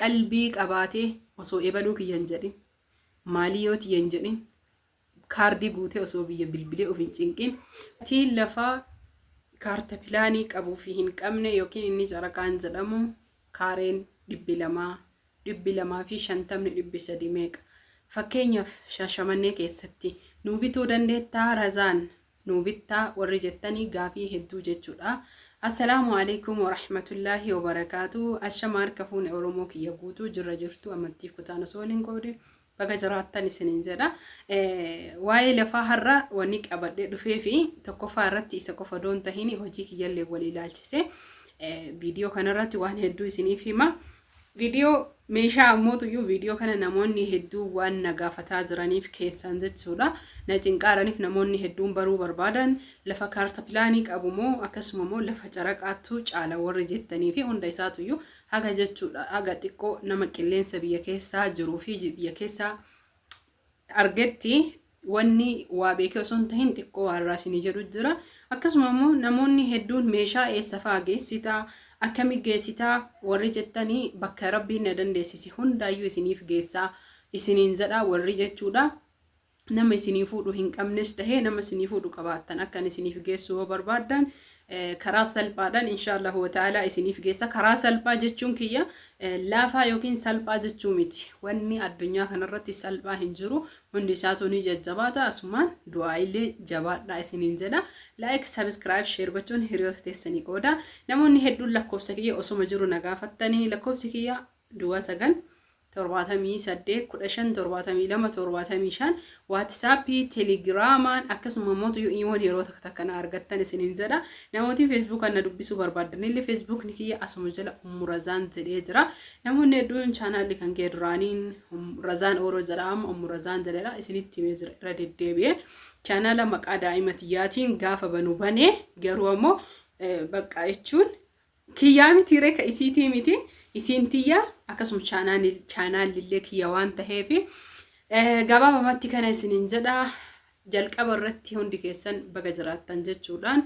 qalbii qabaatee osoo ebaluu kiyyan jedhin maalii yoo tiyyan jedhin kaardii guutee osoo biyya bilbilee of hin cinqin tiin lafaa kaarta pilaanii qabuu fi hin qabne yookiin inni caraqaan jedhamu kaareen 200 fi 50 meeqa fakkeenyaaf Shaashamannee keessatti nuu bituu dandeettaa razaan nuu bittaa warri jettanii gaafii hedduu jechuudha. Assalaamu alaykum wa rahmatullahi wa barakatuh. Ashama harka fuune Oromoo kiyya guutuu jirra jirtu amantiif kutaan osoo waliin qoodin baga jiraattan isiniin jedha. Waa'ee lafaa har'a wanni qabadhee dhufee fi tokkoffaa irratti isa qofa doon tahiin hojii kiyyallee walii ilaalchise viidiyoo kanarratti waan hedduu isiniif hima. Viidiyoo meeshaa ammootuyyuu viidiyoo kana namoonni hedduu waan nagaafataa jiraniif keessaan jechuudha. Na cinqaaraniif namoonni hedduun baruu barbaadan lafa kaarta pilaanii qabu moo akkasuma moo lafa caraqaattu caala warri jettanii fi hunda isaatuyyuu haga jechuudha. Haga xiqqoo nama qilleensa biyya keessaa jiruu fi biyya keessaa argetti wanni waa beekee osoo hin tahin xiqqoo waan raasinii jedhu jira. Akkasuma immoo namoonni hedduun meeshaa eessa fa'aa geessitaa akkami geessitaa warri jettanii bakka rabbiin na dandeessisi hundaayyuu isiniif geessaa isiniin jedha warri jechuudha. Nama isinii fuudhu hin qabnes tahee nama isinii fuudhu qabaattan akkan isiniif geessu yoo barbaadan karaa salphaadhaan inshaallahu ta'ala isiniif geessa. Karaa salphaa jechuun kiyya laafaa yookiin salphaa jechuu miti. Wanni addunyaa kanarratti salphaa hin jiru. Hundi isaatu ni jajjabaata. Asumaan du'aa illee jabaadhaa isiniin jedha. Like, subscribe, share gochuun hiriyoota teessanii qooda. Namoonni hedduun lakkoofsa kiyya osuma jiru na gaafattanii lakkoofsi kiyya 978157275 waatsaappii teelegiraamaan akkasuma mootu iimoon yeroo takka na argattan isiniin jedha. Namooti Facebook na dubbisuu barbaadanillee Facebook ni kiyya asuma jala Ummurazaan jedhee jira. Namoonni hedduun chaanaalli kan kee duraaniin Razaan Oroo jedhama Ummurazaan jedhedha isinitti himee jira irra deddeebi'ee chaanaala maqaa daa'imatiyyaatiin gaafa banee garuu ammoo bakka jechuun kiyyaa miti reeka isiitii miti. Isin tiyya akkasuma chaanaalillee kiyya waan taheef gabaabamatti kana isiniin jedha. Jalqaba irratti hundi keessan baga jiraattan jechuudhaan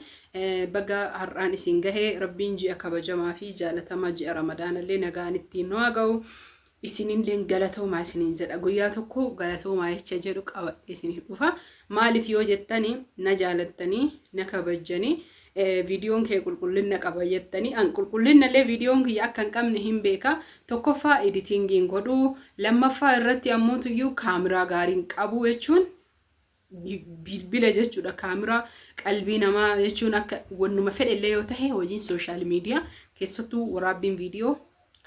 baga har'aan isin gahee rabbiin ji'a kabajamaa fi jaalatamaa ji'a ramadaanallee nagaan ittiin nu haa ga'u. Isinillee galatoomaa isiniin jedha. Guyyaa tokko galatoomaa jecha jedhu qabadhee isiniif dhufa. Maaliif yoo jettanii na jaalattanii na kabajanii viidiyoon kee qulqullina qaba jettanii an qulqullinallee viidiyoon kiyya akka hin qabne hin beeka. Tokkoffaa editingiin godhuu lammaffaa irratti ammootuyyuu kaameraa gaariin qabu jechuun bilbila jechuudha. Kaameraa qalbii namaa jechuun akka wannuma fedhellee yoo tahe hojiin sooshaal miidiyaa keessattuu waraabbiin viidiyoo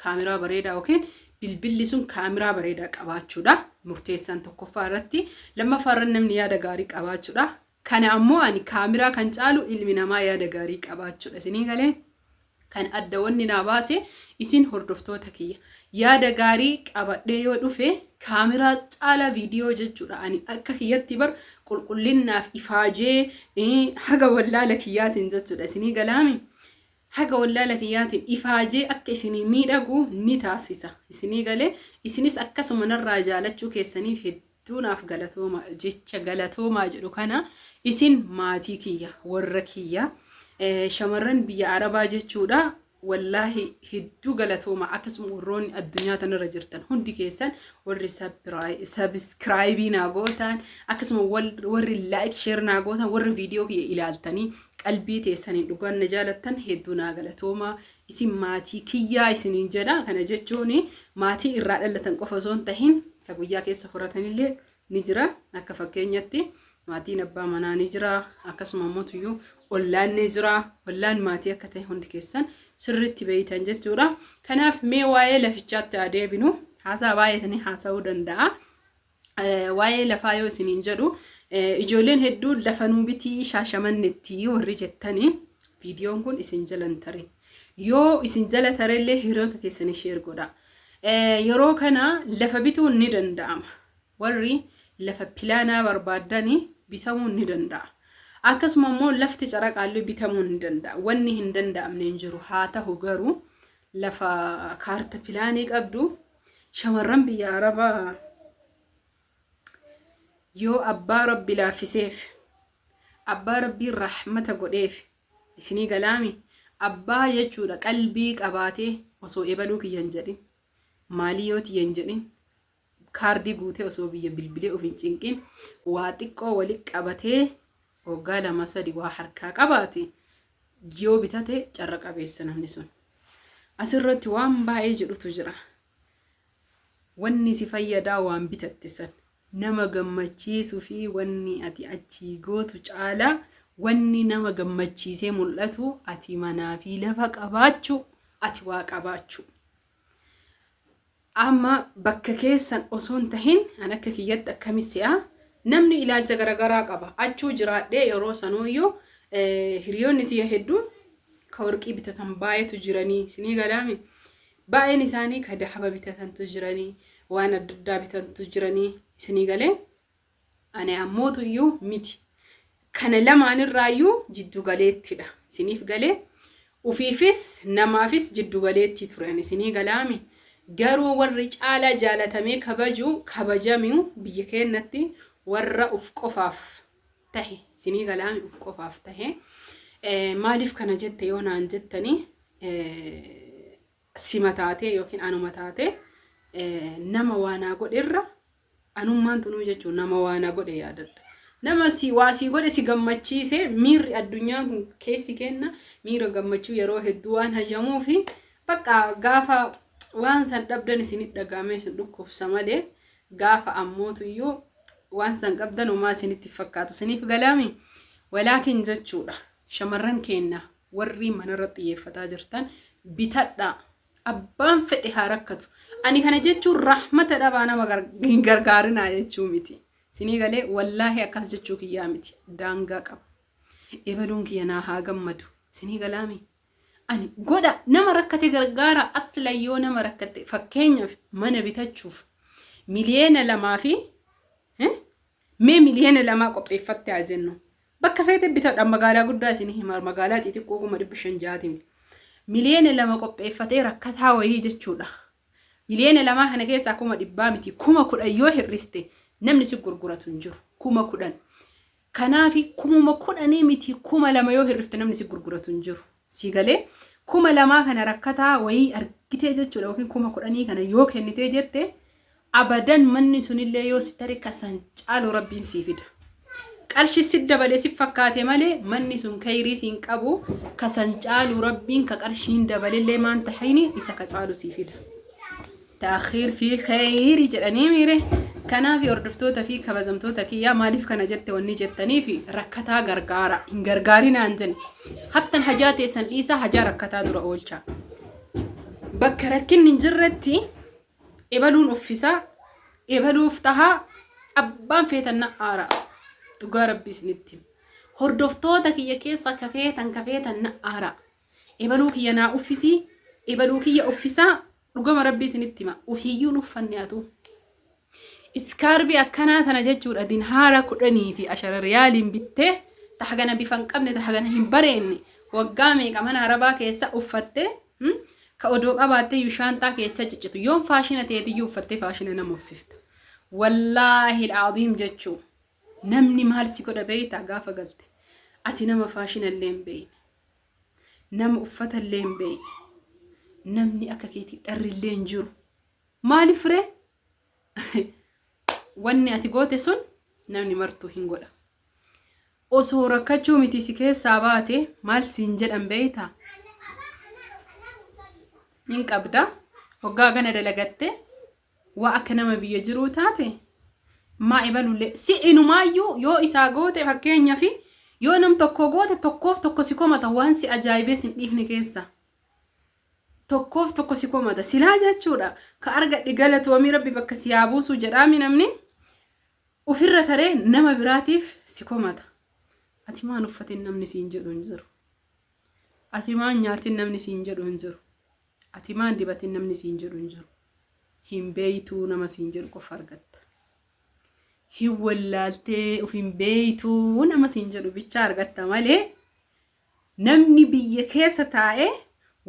kaameraa bareedaa yookiin bilbilli sun kaameraa bareedaa qabaachuudha. Murteessaan tokkoffaa irratti lammaffaa irratti namni yaada gaarii qabaachuudha. Kana ammoo ani kaameraa kan caalu ilmi namaa yaada gaarii qabaachuudha. Isinii galee kan adda wanni naa baase isin hordoftoota kiyya yaada gaarii qabadhee yoo dhufe kaameraa caala viidiyoo jechuudha. Ani akka kiyyatti bar qulqullinaaf ifaajee haga wallaala kiyyaatiin jechuudha. Isinii galaami haga wallaala kiyyaatiin ifaajee akka isinii miidhagu ni taasisa. Isinii galee isinis akkasuma narraa jaalachuu keessaniif hedduunaaf galatooma jecha galatoomaa jedhu kana isin maatii kiyya warra kiyya shamarran biyya Arabaa jechuudha. Wallahi hedduu galatooma akkasuma warroonni addunyaa tanarra jirtan hundi keessan warri subscribe naa gootan akkasuma warri like share naa gootan warri viidiyoo kiyya ilaaltanii qalbii teessanii dhugaan na jaalattan hedduu naa galatooma. Isin maatii kiyyaa isiniin jedha. Kana jechuun maatii irraa dhalatan qofa osoo hin tahin ka guyyaa keessa horatanillee ni jira. Akka fakkeenyatti maatiin abbaa manaa ni jira. Akkasuma mootuyyuu ollaan ni jira. Ollaan maatii akka ta'e hundi keessan sirriitti beeytan jechuudha. Kanaaf mee waa'ee lafichaatti adeebinu haasaa baay'atanii haasa'uu danda'a. Waa'ee lafaa yoo isiniin jedhu ijoolleen hedduun lafa nuu bitii Shaashamanneetti warri jettanii viidiyoon kun isin jalan tare. Yoo isin jala tarellee hiriyoota teessanii share godha. Yeroo kana lafa bituun ni danda'ama. Warri lafa pilaanaa barbaadanii bitamuun ni danda'a. Akkasuma immoo lafti caraqaallee bitamuun ni danda'a. Wanni hin danda'amne hin jiru. Haa ta'u garuu lafa kaarta pilaanii qabdu shamarran biyya Arabaa yoo abbaa rabbi laaffiseef abbaa rabbii rahmata godheef isinii galaami abbaa jechuudha qalbii qabaatee osoo ebaluu kiyyan jedhin maaliyooti yen jedhin kaardii guutee osoo biyya bilbilee of hin cinqin waa xiqqoo walitti qabatee waggaa 2-3 waa harkaa qabaate yoo bitate carra qabeessa namni sun. Asirratti waan baay'ee jedhutu jira. Wanni si fayyadaa waan bitatte san nama gammachiisuu fi wanni ati achi gootu caalaa wanni nama gammachiisee mul'atu ati manaa fi lafa qabaachuu ati waa qabaachuu. Amma bakka keessan osoo hin tahin an akka kiyyatti akkamissi'a namni ilaalcha garagaraa qaba. Achuu jiraadhee yeroo sanuuyyuu hiriyoonni tiyya hedduun ka warqii bitatan baay'eetu jiranii sinii galaami. Baay'een isaanii ka dahaba bitatantu jiranii waan adda addaa bitantu jiranii sinii galee. Ani ammootu iyyuu miti. Kana lamaanirraayyuu jiddu galeettidha. Siniif galee ufiifis namaafis jiddu galeetti turan sinii galaami. Garuu warri caalaa jaalatamee kabajamuu biyya keenyatti warra uf qofaaf tahe sinii galaami uf qofaaf tahe. Maaliif kana jette yoo naan jettanii sima taatee yookiin anuma taatee nama waanaa godherra anummaan tunuu jechuun nama waanaa godhe yaadadha. Nama waasii godhe si gammachiise miirri addunyaa kun keessi kenna miira gammachuu yeroo hedduu waan hajamuufi bakka gaafa waan san dhabdan isinit dhagaamee sun dhukkubsa malee gaafa ammootu iyyuu waan san qabdan homaa isinitti fakkaatu siniif galaami. Walaakin jechuudha shamarran keenya warri manarra xiyyeeffataa jirtan bitadha abbaan fedhe haa rakkatu. Ani kana jechuun rahmata dhabaa nama gargaarinaa jechuu miti. Sinii galee wallaahi akkas jechuu kiyyaa miti daangaa qaba. Ebaluun kiyya naa haa gammadu sinii galaami. Ani godha nama rakkate gargaara aslayyoo nama rakkate fakkeenyaaf mana bitachuuf miliyoona 2 fi mee miliyoona 2 qopheeffatte haa jennu. Bakka feete bitadha magaalaa guddaa isinii himar magaalaa xixiqqoo 560 miliyoona 2 qopheeffatee rakkataa wayii jechuudha. Miliyoona 2 kana keessa 100 miti 10,000 yoo hirriste namni si gurguratu hin jiru 10,000. Kanaafi 10,000 miti 2,000 yoo hirrifte namni si gurguratu hin jiru. Si galee 2,000 kana rakkataa wayii argitee jechuudha yookiin 10,000 kana yoo kennitee jette abadan manni sunillee yoo si tare kasan caalu rabbiin si fida. Qarshi si dabalee si fakkaate malee manni sun khayrii siin qabu kasan caalu rabbiin ka qarshiin dabalellee maan tahayni isa ka caalu si fida. Ta'khir fi khayri jedhanii miire. Kanaafi hordoftoota fi kabajamtoota kiyyaa maaliif kana jette wanni jettanii fi rakkataa gargaara hin gargaarinaan jenni. Hattan hajaa teessan dhiisaa hajaa rakkataa dura oolchaa. Bakka rakkinni hin jirretti ebaluun uffisaa ebaluuf tahaa abbaan feetanna aara. Dhugaa rabbii isinitti. Hordoftoota kiyya keessa kafeetan na aara. Ebaluu kiyya naa uffisii ebaluu kiyya uffisaa dhugama rabbii isinitti hima. Ufiyyuun uffanne atu. Iskarbi akkana tana jechuudha dinhaara 10 fi 10 riyaaliin bittee tahagana bifan qabne tahagana hin bareenne waggaa meeqa mana arabaa keessa uffatte ka odoo qabaatte yushaantaa keessa ciccitu yoon faashina teetiyyuu uffatte faashina nama uffifta. Wallaahi al'aadiim jechuu namni maal si godha beeyta gaafa galte ati nama faashina illee hin beeyne nama uffata illee hin beeyne namni akka keetii dharri illee hin jiru maaliif ree wanni ati goote sun namni martuu hin godha. Osoo rakkachuu miti si keessaa baate maal siin jedhan beeyta nin qabda waggaa gana dalagatte waa akka nama biyya jiruu taate maa ebalullee si inumaayyuu yoo isaa goote fakkeenyaa fi yoo nam tokko goote tokkoof tokko si komata waan si ajaa'ibee sin dhiifne keessa tokkoof tokko si komata silaa jechuudha ka argadhi galatoomii rabbi bakka si haa buusu jedhaami namni ufirra taree nama biraatiif si komata. Ati maan uffatin namni siin jedhu hin jiru. Ati maan nyaatin namni siin jedhu hin jiru. Ati maan dibatin namni siin jedhu hin jiru. Hin beeytuu nama siin jedhu qofa argatta. Hin wallaaltee uf hin beeytuu nama siin jedhu bicha argatta malee namni biyya keessa taa'ee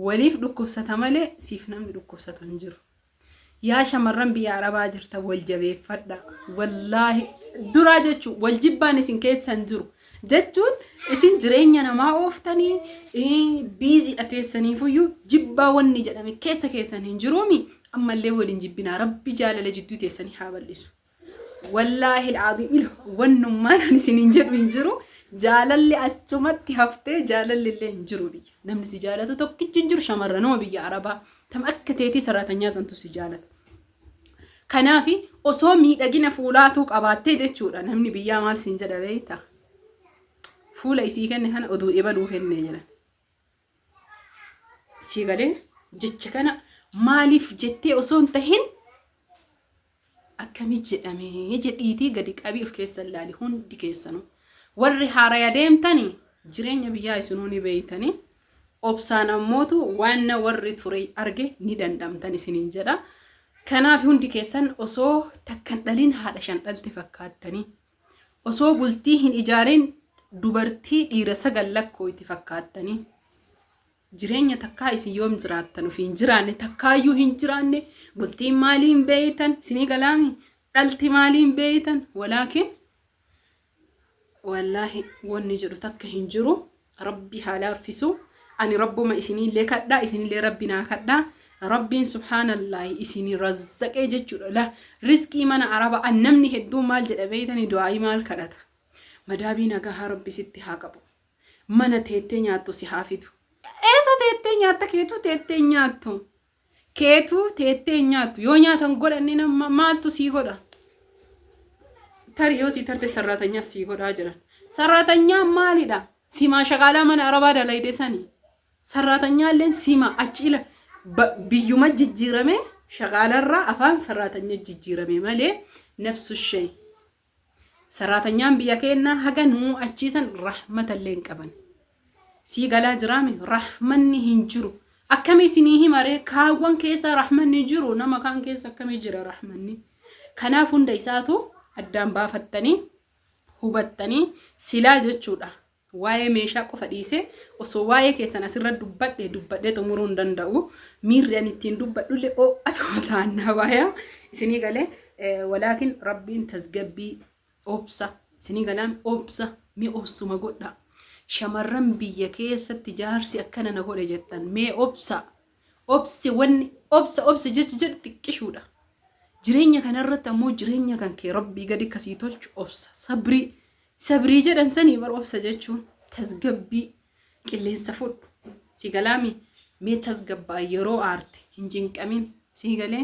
waliif dhukkubsata malee siif namni dhukkubsatu hin jiru. Yaa shamarran biyya arabaa jirta wal jabeeffadha. Wallaahi duraa jechuun wal jibbaan isin keessa hin jiru. Jechuun isin jireenya namaa ooftanii biizii dhateessaniifuyyuu jibbaa wanni jedhame keessa keessan hin jiruumi أما اللي ولين جبنا ربي جال لجدو تيسني حابل إسو والله العظيم إله ونمان نسين نجر وينجرو جال اللي أتمت هفته جال اللي نجرو بيا نمن سجالة توكي جنجر شمرنو بيا عربا تم أكتيتي سراتنيا زنتو سجالة كنافي أصومي لجينا فولاتوك أباتي جتشورا نمني بيا مال سنجر بيتا فولا يسيكن هنا أدو إبلو هن جرا سيغالي جتشكنا مالف جتي أصون تهين أكمل جدامي جديتي قديك أبي أفكيس اللالي هون دي كيسانو warri haaraya deemtani jireenya biyyaa isinuni beeytani obsaan ammootu waan warri ture arge ni dandamtan isiniin jedha kanaaf hundi keessan osoo takkan dhalin haadha shan dhalte fakkaattani osoo bultii hin ijaarin dubartii dhiira sagal lakkoo itti fakkaattani jireenya takkaa isin yoom jiraattan ufiin jiraanne takkaayyuu hin jiraanne bultiin maaliin beeytan isinii galaami dhalti maaliin beeytan walaakin والله وني جرو تك هنجرو ربي حالا فيسو أني ربو ما إسني لي كدا إسني لي ربنا كدا ربي سبحان الله إسني رزق إجتشو لا رزقي من عربا أنمني هدو مال جدبيتني دعائي مال كدا مدابي نجاها ربي ستي هاكبو من تيتني أتو سحافيدو إيسا تيتني أتا تيتني أتو تيتني أتو يونيا تنقول أننا مال تسيقودا تريوتي ترتي سراتنيا سيغو راجران سراتنيا ماليدا سيما شغالا من عربا دلايدي ساني سراتنيا لين سيما اچيلا بيوما ججيرمي شغالا را افان سراتنيا ججيرمي مالي نفس الشيء سراتنيا بيكينا هغنو اچيسن رحمة اللين قبن سيغالا جرامي رحمني هنجرو اكمي سنيه ماري كاوان كيسا رحمني جرو نما كان كيسا كمي جرى رحمني كنافون ديساتو addaan baafattanii hubattanii silaa jechuudha waa'ee meeshaa qofa dhiise osoo waa'ee keessan asirra dubbadhe xumuruu hin danda'u miirri ani ittiin dubbadhullee atuma taannaa baaya isinii galee walaakin rabbiin tasgabbii obsa isinii galaan obsa mee obsuma godha shamarran biyya keessatti jaarsi akkana na godhe jettan mee obsi wanni obsa jechi jedhu xiqqishuudha jireenya kanarratti ammoo jireenya kan kee rabbii gadi kasii tolchu obsa sabrii jedhan sanii bar obsa jechuun tasgabbii qilleensa fudhu si galaami mee tasgabbaa yeroo aarte hin jinqamin si galee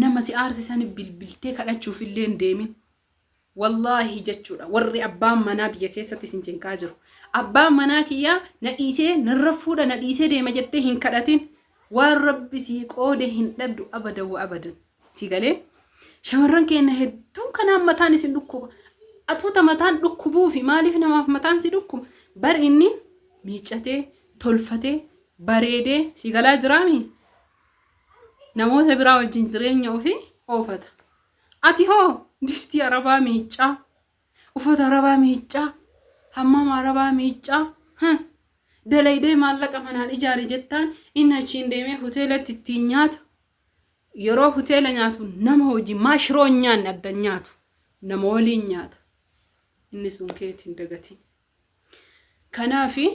nama si aarse sani bilbiltee kadhachuuf illee hin deemin wallaahi jechuudha warri abbaan manaa biyya keessatti sin jinqaa jiru abbaan manaa kiyyaa na dhiisee narra fuudha na dhiisee deema jettee hin kadhatin waan rabbi sii qoode hin dhabdu abadan wa abadan si galee shamarran keenya hedduun kanaan mataan isin dhukkuba atuuta mataan dhukkubuu fi maaliif namaaf mataan si dhukkuba bar inni miiccatee tolfatee bareedee si galaa jiraami namoota biraa wajjin jireenya ofii oofata ati hoo distii arabaa miiccaa uffata arabaa miiccaa hammam arabaa miiccaa dalaydee maallaqa manaan ijaari jettaan inni achiin deemee hoteelatti ittiin nyaata yeroo hoteela nyaatu nama hojii maashiroo nyaanni adda nyaatu nama waliin nyaata inni sun keetiin dagatiin kanaafi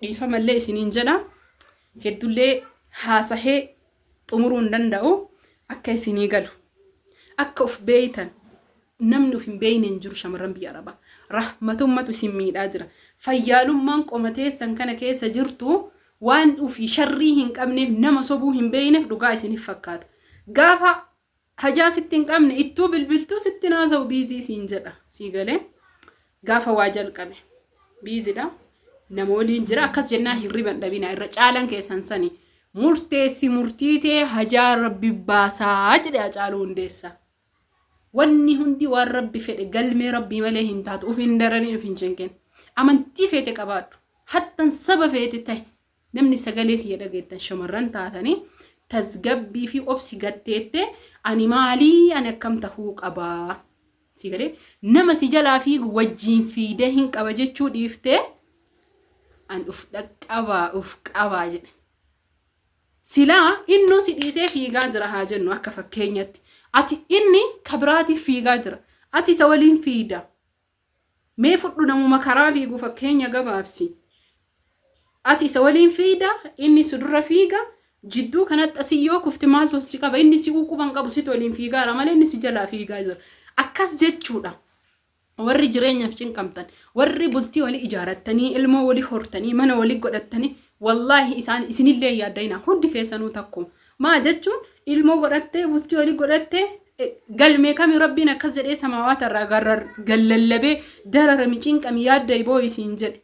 dhiifamallee isiniin jedha heddullee haasahee xumuruu hin danda'u akka isinii galu akka of beeytan namni of hin beeyne hin jiru shamarran biyya arabaa rahmatummatu isin miidhaa jira fayyaalummaan qomateessan kana keessa jirtu waan ufii sharrii hin qabneef nama sobuu hin beeyneef dhugaa isiniif fakkaata gaafa hajaa sitti hin qabne ittuu bilbiltuu sitti naasa'u biizii siin jedha sii galee gaafa waa jalqabe biizidha nama waliin jira akkas jennaa hirriban dhabina irra caalan keessan sani murteessi murtiitee hajaa rabbi baasaa jedhe Hacaaluu Hundeessaa wanni hundi waan rabbi fedhe galmee rabbii malee hin taatu uf hin daranii uf hin cinqin amantii feete qabaadhu hattan saba feete ta'e namni sagalee kiyya dhageettan shamarran taatanii tasgabbii fi obsi gatteette ani maalii ani akkam tahuu qabaa si galee nama si jalaa fi wajjiin fiidee hin qaba jechuu dhiiftee an uf qabaa jedhe silaa innuu si dhiisee fiigaa jira haa jennu akka fakkeenyatti ati inni kabiraatiif fiigaa jira ati isa waliin fiida mee fudhu namuma karaa fiigu fakkeenya gabaabsi ati isa waliin fiida inni sudurra fiiga jidduu kanatti asii yoo kufti maaltu si qaba inni si quban qabu si toliin fiigaara malee inni si jalaa fiigaa jira akkas jechuudha. Warri jireenyaaf cinqamtan warri bultii walii ijaarattanii ilmoo walii hortanii mana walii godhattanii wallahi isaan isinillee yaaddayna hundi keessanuu takkum maa jechuun ilmoo godhattee bultii walii godhattee galmee kamii rabbiin akkas jedhee samaawaata irraa garrar gallallabee dararami cinqami yaadda iboo isiin jedhe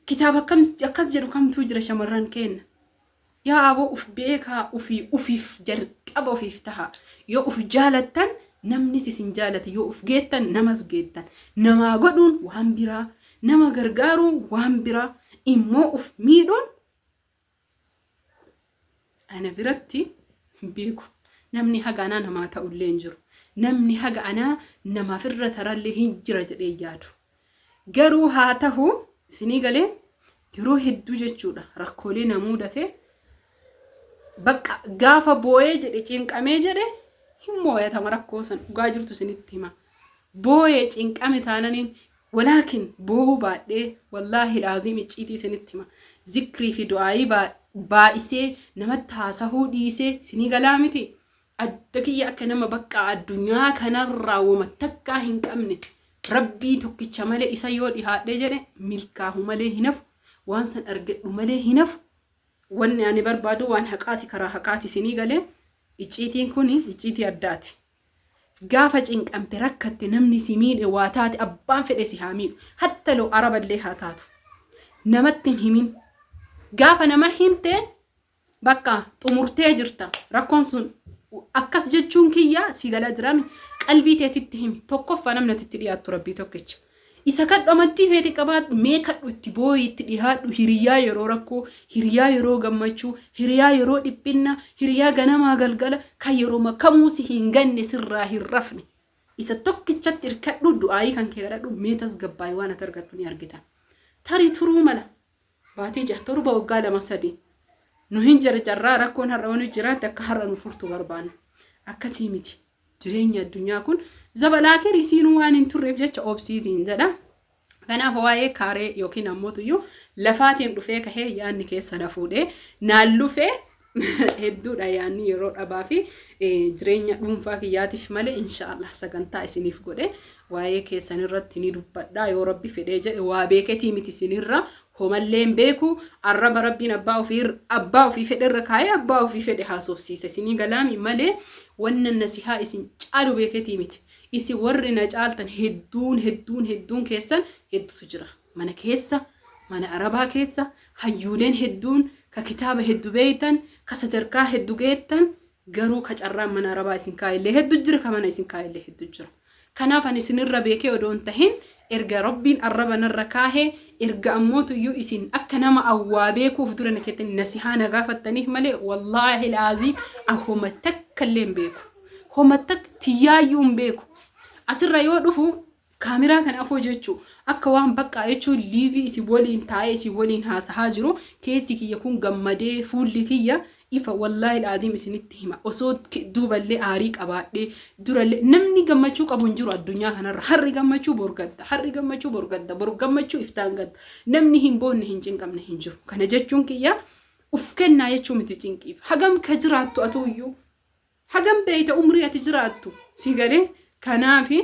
kitaaba akkas jedhu kamtuu jira shamarran kenna yaa aboo uf beekaa ufiif jalqaba ufiif taha yoo uf jaalattan namni isin jaalate yoo uf geettan namas geettan namaa godhuun waan biraa nama gargaaruun waan biraa immoo uf miidhuun ana biratti beeku namni haga anaa namaa ta'ullee hin jiru namni haga anaa namaaf irra tarallee hin jira jedhee yaadu garuu haa ta'u isinii galee yeroo hedduu jechuudha rakkoolee na mudate bakka gaafa boo'ee jedhe cinqamee jedhe hin moo'atama rakkoo san dhugaa jirtu isinitti hima boo'ee cinqame taananiin walaakin boo'uu baadhee wallaahi laazim icciitii isinitti hima zikrii fi du'aayii baay'isee namatti haasahuu dhiisee isinii galaa miti adda kiyya akka nama bakka addunyaa kanarraa wama takkaa hin qabne rabbii tokkicha malee isa yoo dhihaadhee jedhe milkaahu malee hinafu waan san argadhu malee hinafu wanni ani barbaadu waan haqaati karaa haqaati isinii galee icciitiin kuni icciitii addaati gaafa cinqamte rakkatte namni si miidhe waa taate abbaan fedhe si haa miidhu hatta loo araballee haa taatu namatti hin himin gaafa nama himte bakka xumurtee jirta rakkoon sun akkas jechuun kiyya si gala jirame qalbii teetitti himi tokkoffaa namnatitti dhiyaattu rabbii tokkicha isa kadhamatti feeti qabaatu mee kadhu itti booyitti dhihaadhu hiriyaa yeroo rakkoo hiriyaa yeroo gammachuu hiriyaa yeroo dhiphinna hiriyaa ganamaa galgala kan yeroo makamuu si hin ganne sirraa hin rafne isa tokkichatti hirkadhu du'aayii kan kee gadhadhu mee tasgabbaayii waan ati argattu ni argita tarii turuu mala baatii jaha torba waggaa 2-3 nu hin jarjarraa rakkoon har'a wani jiraatti akka har'a nu furtu barbaanna akkasii miti jireenya addunyaa kun zabalaa kirisiin waan hin turreef jecha obsiisiin jedha kanaaf waa'ee kaaree yookiin ammoo lafaatiin dhufee kahee yaanni keessa na fuudhee naan lufee hedduudha yaanni yeroo dhabaa fi jireenya dhuunfaa kiyyaatiif malee inshaallah sagantaa isiniif godhe waa'ee keessan irratti ni dubbadhaa yoo rabbi fedhee jedhe waa beeketii miti isinirra homalleen beeku arraba rabbiin abbaa ofii fedhe irra kaayee abbaa ofii fedhe haasofsiise isinii galaami malee wanna nasihaa isin caalu beeketii miti isi warri na caaltan hedduun keessan hedduutu jira mana keessa mana arabaa keessa hayyuuleen hedduun ka kitaaba heddu beeytan ka sadarkaa heddu geettan garuu ka carraan mana arabaa isin kaayillee heddu jira ka mana isin kaayillee heddu jira kanaaf ani isinirra beekee odoon tahin erga rabbiin arraba narra kaahee erga ammootu iyyuu isin akka nama awwaa beekuuf dura nakeettani nasihaa na gaafattaniif malee wallaahi laazii ahoma takkallee hin beeku homa takka tiyyaayyuu hin beeku asirra yoo dhufu kaameraa kan afoo jechuu akka waan bakka jechuu liivii isi waliin taa'ee isi waliin haasahaa jiru keessi kiyya kun gammadee fuulli kiyya ifa wallaahi laazim isinitti hima osoo duuballee aarii qabaadhee durallee namni gammachuu qabu hin jiru addunyaa kanarra harri gammachuu borgadda bor gammachuu iftaan gadda namni hin boonne hin cinqamne hin jiru kana jechuun kiyya uf kennaa jechuu miti cinqiif hagam ka jiraattu atuuyyuu hagam beeyta umrii ati jiraattu si galee kanaafi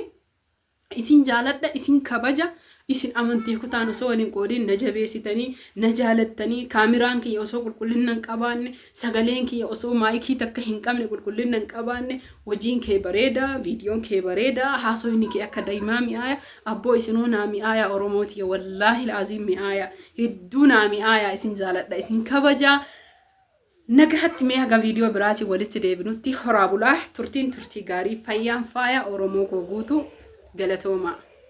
isin jaaladha isin kabaja isin amantiif kutaan osoo waliin qoodiin na jabeessitanii na jaalattanii kaameraan kiyya osoo qulqullina hin qabaanne sagaleen kiyya osoo maayikii takka hin qabne qulqullina hin qabaanne wajiin kee bareeda viidiyoon kee bareeda haasoyni kee akka daa'imaa mi'aaya abboo isinoo naa mi'aaya oromootiya wallaahi laaziim mi'aaya hedduu naa mi'aaya isin jaaladha isin kabaja nagahatti mee haga viidiyoo biraatii walitti deebinutti horaa bulaa turtii gaarii fayyaan faaya oromoo koo guutuu galatooma